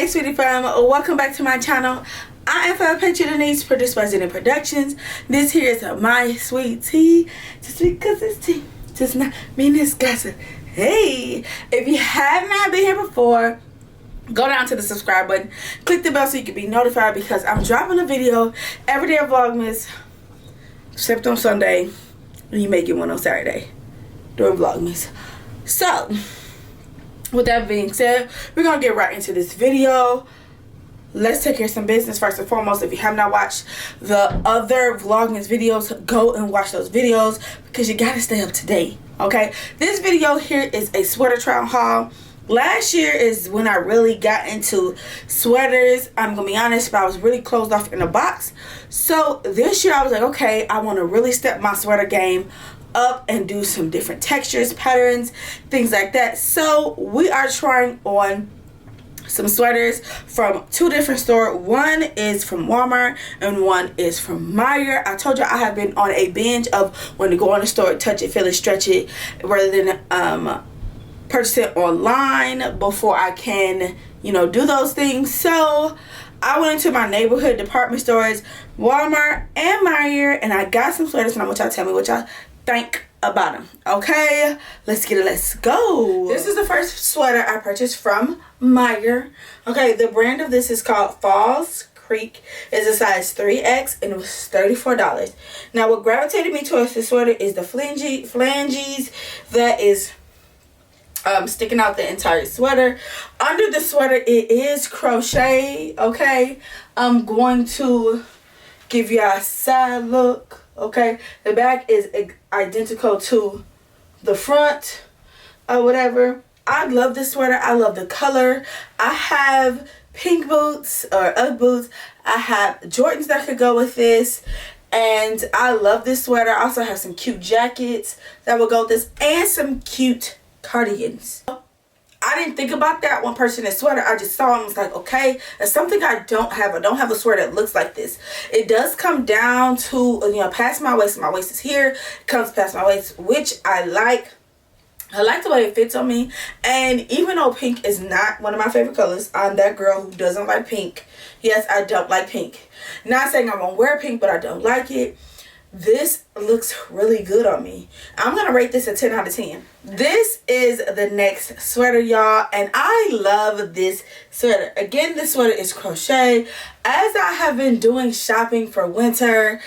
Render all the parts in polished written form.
Hey sweetie fam, welcome back to my channel. I am Patra.pearson Denise, produced by Zenny Productions. This here is my sweet tea. Just because it's tea does not mean it's gossip. Hey, if you have not been here before, go down to the subscribe button, click the bell so you can be notified, because I'm dropping a video every day of Vlogmas except on Sunday, and you may get one on Saturday during Vlogmas. So with that being said, we're gonna get right into this video. Let's take care of some business. First and foremost, if you have not watched the other Vlogmas videos, go and watch those videos because you gotta stay up to date. Okay, this video here is a sweater trial haul. Last year is when I really got into sweaters. I'm gonna be honest, but I was really closed off in a box. So this year I was like, okay, I want to really step my sweater game up and do some different textures, patterns, things like that. So we are trying on some sweaters from two different stores. One is from Walmart and one is from Meijer. I told you I have been on a binge of when to go on the store, touch it, feel it, stretch it, rather than purchase it online before I can, do those things. So I went into my neighborhood department stores, Walmart and Meijer, and I got some sweaters, and I want y'all to tell me what y'all think about them. Okay, let's get it, let's go. This is the first sweater I purchased from Meijer. Okay, the brand of this is called Falls Creek. It's a size 3X and it was $34. Now what gravitated me towards this sweater is the flanges that is sticking out the entire sweater. Under the sweater it is crochet. Okay, I'm going to give you a side look. Okay, the back is identical to the front or whatever. I love this sweater. I love the color. I have pink boots or Ugg boots. I have Jordans that could go with this, and I love this sweater. I also have some cute jackets that will go with this and some cute cardigans. I didn't think about that one person in sweater. I just saw him, was like, okay, that's something I don't have. I don't have a sweater that looks like this. It does come down to, past my waist. My waist is here. It comes past my waist, which I like. I like the way it fits on me. And even though pink is not one of my favorite colors, I'm that girl who doesn't like pink. Yes, I don't like pink. Not saying I'm gonna wear pink, but I don't like it. This looks really good on me. I'm going to rate this a 10 out of 10. This is the next sweater, y'all. And I love this sweater. Again, this sweater is crochet. As I have been doing shopping for winter,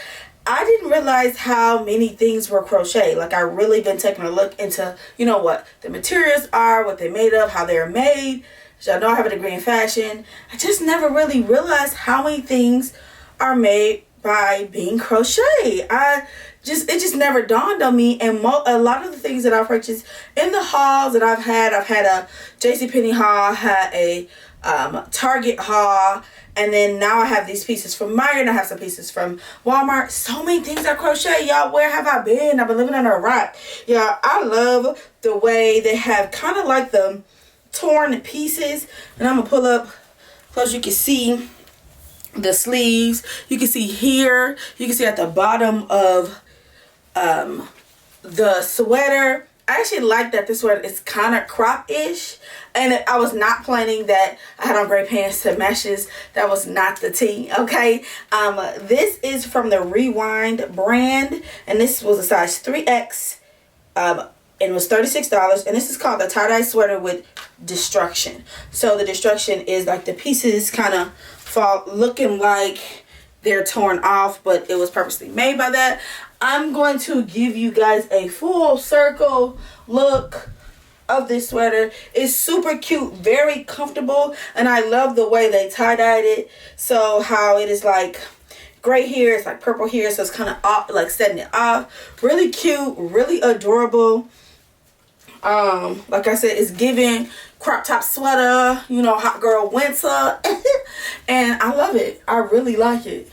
I didn't realize how many things were crochet. Like, I really been taking a look into, what the materials are, what they're made of, how they're made. Y'all know I have a degree in fashion. I just never really realized how many things are made by being crochet. It just never dawned on me. And a lot of the things that I've purchased in the hauls that I've had a JCPenney haul, had a Target haul, and then now I have these pieces from Meijer, and I have some pieces from Walmart. So many things are crochet, y'all. Where have I been? I've been living under a rock. Yeah, I love the way they have kind of like the torn pieces. And I'm gonna pull up close, you can see the sleeves. You can see here, you can see at the bottom of the sweater. I actually like that this sweater is kind of crop-ish, and I was not planning that I had on gray pants to match this. That was not the tea. Okay, this is from the Rewind brand, and this was a size 3X, and it was $36, and this is called the tie-dye sweater with destruction. So the destruction is like the pieces kind of fall looking like they're torn off, but it was purposely made by that. I'm going to give you guys a full circle look of this sweater. It's super cute, very comfortable, and I love the way they tie-dyed it. So how it is like gray here, it's like purple here, so it's kind of off, like setting it off. Really cute, really adorable. Like I said, it's giving crop top sweater, hot girl winter. And I love it. I really like it.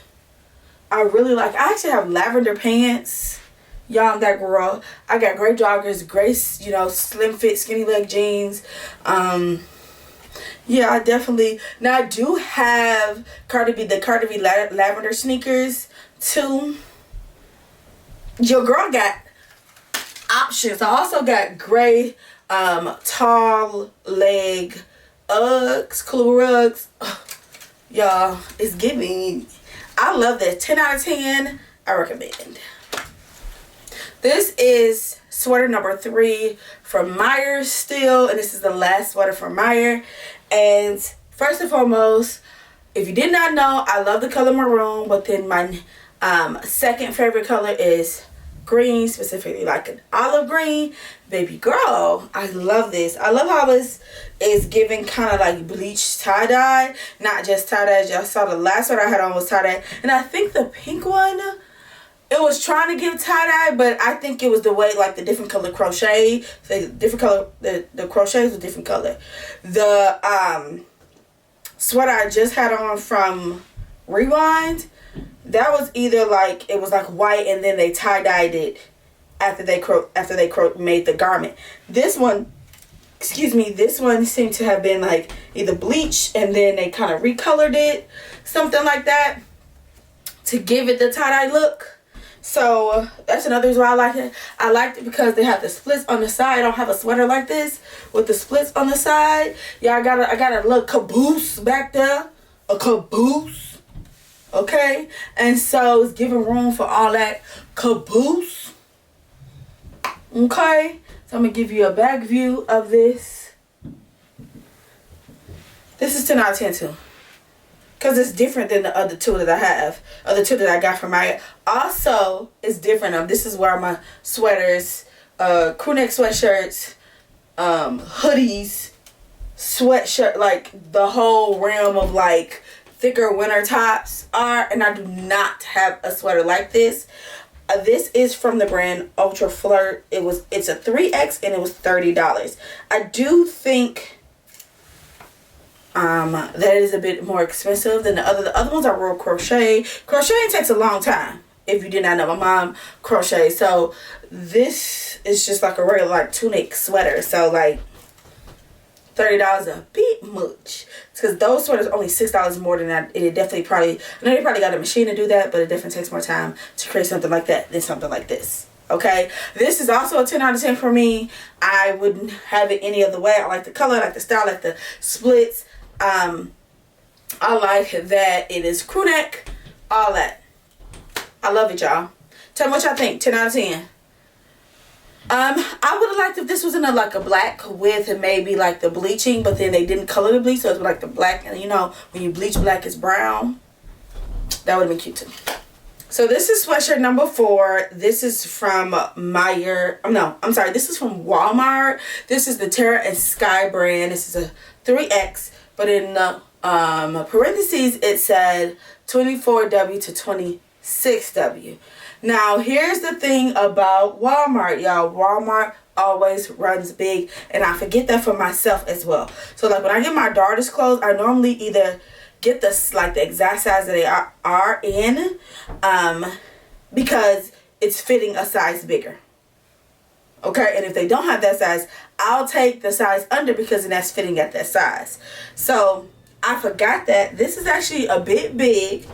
I actually have lavender pants. Y'all, I'm that girl. I got gray joggers, gray, slim fit, skinny leg jeans. Yeah, I definitely. Now I do have the Cardi B lavender sneakers too. Your girl got options. I also got gray tall leg Uggs, cool rugs. Y'all, it's giving. I love this. 10 out of 10. I recommend. This is sweater number 3 from Meijer still. And this is the last sweater from Meijer. And first and foremost, if you did not know, I love the color maroon. But then my second favorite color is green, specifically like an olive green. Baby girl, I love this. I love how this is giving kind of like bleached tie-dye, not just tie-dye. Y'all saw the last one I had on was tie-dye, and I think the pink one, it was trying to give tie-dye, but I think it was the way, like the different color crochet, the different color, the crochets were different color. The sweater I just had on from Rewind, that was either like, it was like white and then they tie-dyed it after they made the garment. This one, excuse me, this one seemed to have been like either bleached and then they kind of recolored it, something like that, to give it the tie-dye look. So that's another reason why I like it. I liked it because they have the splits on the side. I don't have a sweater like this with the splits on the side. Yeah, I got a little caboose back there, a caboose. Okay, and so it's giving room for all that caboose. Okay, so I'm gonna give you a back view of this. This is 10 out of 10 too, because it's different than the other two that I have, other two that I got from my. Also, it's different. This is where my sweaters, crew neck sweatshirts, hoodies, sweatshirt, like the whole realm of like thicker winter tops are, and I do not have a sweater like this. This is from the brand Ultra Flirt. It's a 3X and it was $30. I do think that is a bit more expensive than the other. The other ones are real crochet. Crocheting takes a long time. If you did not know, my mom crochets. So this is just like a regular like tunic sweater. So like $30 a bit much, because those sweaters are only $6 more than that. It definitely probably, I know they probably got a machine to do that, but it definitely takes more time to create something like that than something like this. Okay, this is also a 10 out of 10 for me. I wouldn't have it any other way. I like the color, I like the style, I like the splits. I like that it is crew neck, all that. I love it, y'all. Tell me what y'all think. 10 out of 10. I would have liked if this was in a black with maybe like the bleaching, but then they didn't color the bleach, so it's like the black, and you know when you bleach black it's brown. That would have been cute too. So this is sweatshirt number 4. This is from Meijer. No, I'm sorry. This is from Walmart. This is the Terra and Sky brand. This is a 3X, but in the parentheses it said 24W to 26W. Now, here's the thing about Walmart, y'all. Walmart always runs big, and I forget that for myself as well. So, like, when I get my daughter's clothes, I normally either get the exact size that they are in, because it's fitting a size bigger. Okay, and if they don't have that size, I'll take the size under, because then that's fitting at that size. So, I forgot that this is actually a bit big.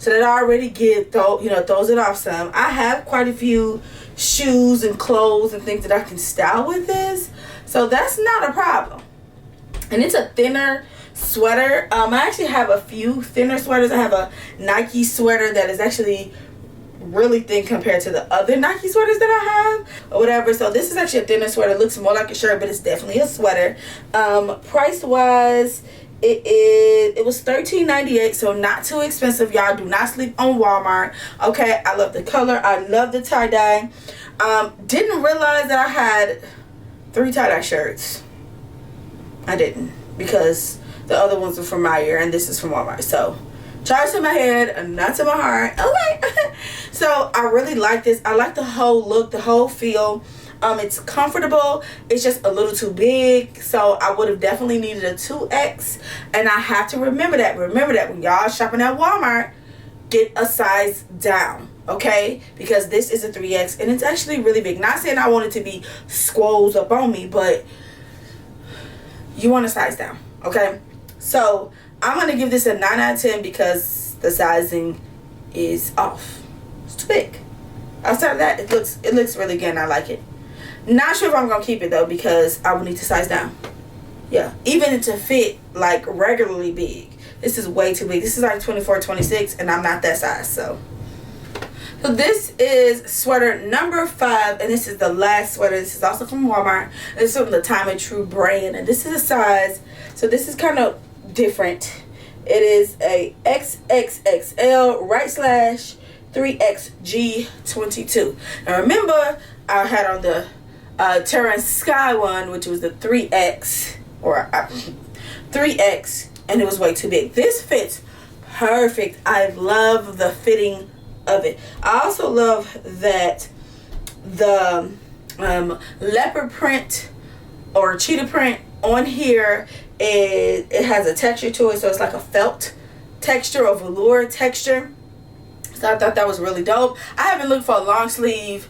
So that already throws it off some. I have quite a few shoes and clothes and things that I can style with this. So that's not a problem. And it's a thinner sweater. I actually have a few thinner sweaters. I have a Nike sweater that is actually really thin compared to the other Nike sweaters that I have or whatever. So this is actually a thinner sweater. It looks more like a shirt, but it's definitely a sweater. Price wise, it was $13.98, so not too expensive. Y'all do not sleep on Walmart. Okay, I love the color. I love the tie-dye. Didn't realize that I had 3 tie-dye shirts. I didn't, because the other ones were from Meijer and this is from Walmart. So charge to my head and not to my heart. Okay. So I really like this. I like the whole look, the whole feel. It's comfortable. It's just a little too big, so I would have definitely needed a 2X, and I have to remember that when y'all shopping at Walmart, get a size down, okay? Because this is a 3X and it's actually really big. Not saying I want it to be squoze up on me, but you want a size down, okay? So I'm gonna give this a 9 out of 10 because the sizing is off. It's too big. Outside of that, it looks really good and I like it. Not sure if I'm gonna keep it though, because I will need to size down. Yeah, even to fit like regularly big. This is way too big. This is like 24, 26, and I'm not that size. So this is sweater number 5, and this is the last sweater. This is also from Walmart. This is from the Time and True brand, and this is a size. So this is kind of different. It is a XXXL / 3XG22. Now remember, I had on the Terran Sky one, which was the 3X or 3X, and it was way too big. This fits perfect. I love the fitting of it. I also love that the leopard print or cheetah print on here, it has a texture to it, so it's like a felt texture or velour texture. So I thought that was really dope. I haven't looked for a long sleeve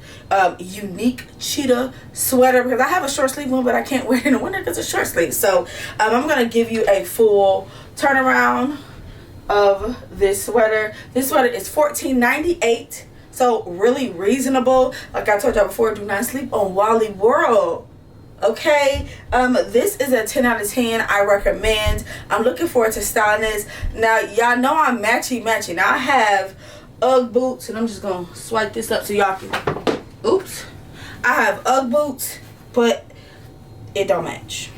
unique cheetah sweater because I have a short sleeve one, but I can't wear it in the winter because it's short sleeve. So I'm gonna give you a full turnaround of this sweater. This sweater is $14.98, so really reasonable. Like I told y'all before, do not sleep on Wally World. Okay, this is a 10 out of 10. I recommend. I'm looking forward to styling this. Now y'all know I'm matchy. Now I have Ugg boots, and I'm just gonna swipe this up so y'all can, oops, I have Ugg boots, but it don't match.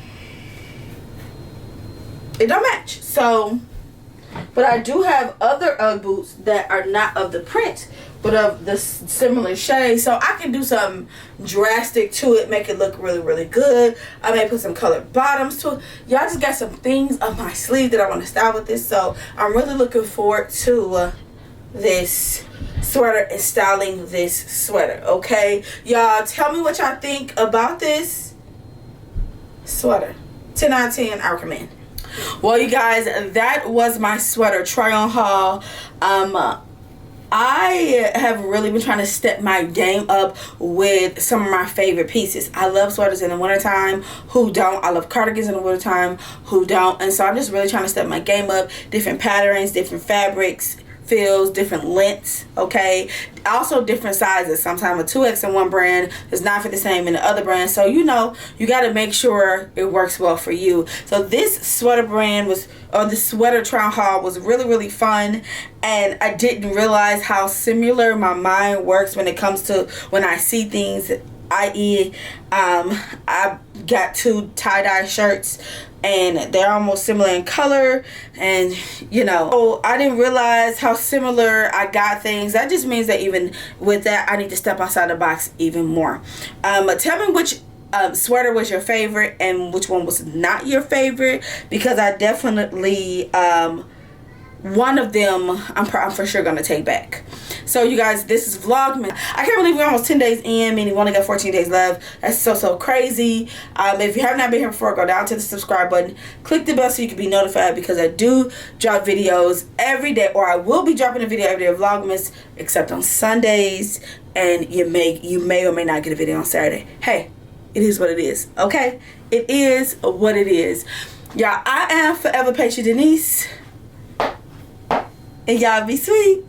It don't match. So, but I do have other Ugg boots that are not of the print, but of the similar shade, so I can do something drastic to it, make it look really good. I may put some colored bottoms to it. Y'all just got some things up my sleeve that I want to style with this, so I'm really looking forward to this sweater and styling this sweater. Okay, y'all, tell me what y'all think about this sweater. 10 out of 10, I recommend. Well, you guys, that was my sweater try on haul. I have really been trying to step my game up with some of my favorite pieces. I love sweaters in the wintertime. Who don't? I love cardigans in the wintertime. Who don't? And so I'm just really trying to step my game up. Different patterns, different fabrics, feels, different lengths, okay? Also different sizes. Sometimes a 2X in one brand is not for the same in the other brand. So, you know, you got to make sure it works well for you. So this sweater brand was, or the sweater try haul was really fun. And I didn't realize how similar my mind works when it comes to when I see things. I.e., I got 2 tie-dye shirts and they're almost similar in color, and you know, so I didn't realize how similar I got things. That just means that even with that, I need to step outside the box even more. Tell me which sweater was your favorite and which one was not your favorite, because I definitely one of them I'm for sure gonna take back. So you guys, this is Vlogmas. I can't believe we're almost 10 days in, meaning we only got 14 days left. That's so crazy. If you have not been here before, go down to the subscribe button, click the bell so you can be notified, because I do drop videos every day, or I will be dropping a video every day of Vlogmas, except on Sundays, and you may or may not get a video on Saturday. Hey, it is what it is, okay? It is what it is. Y'all, I am forever Patra Denise, and y'all be sweet.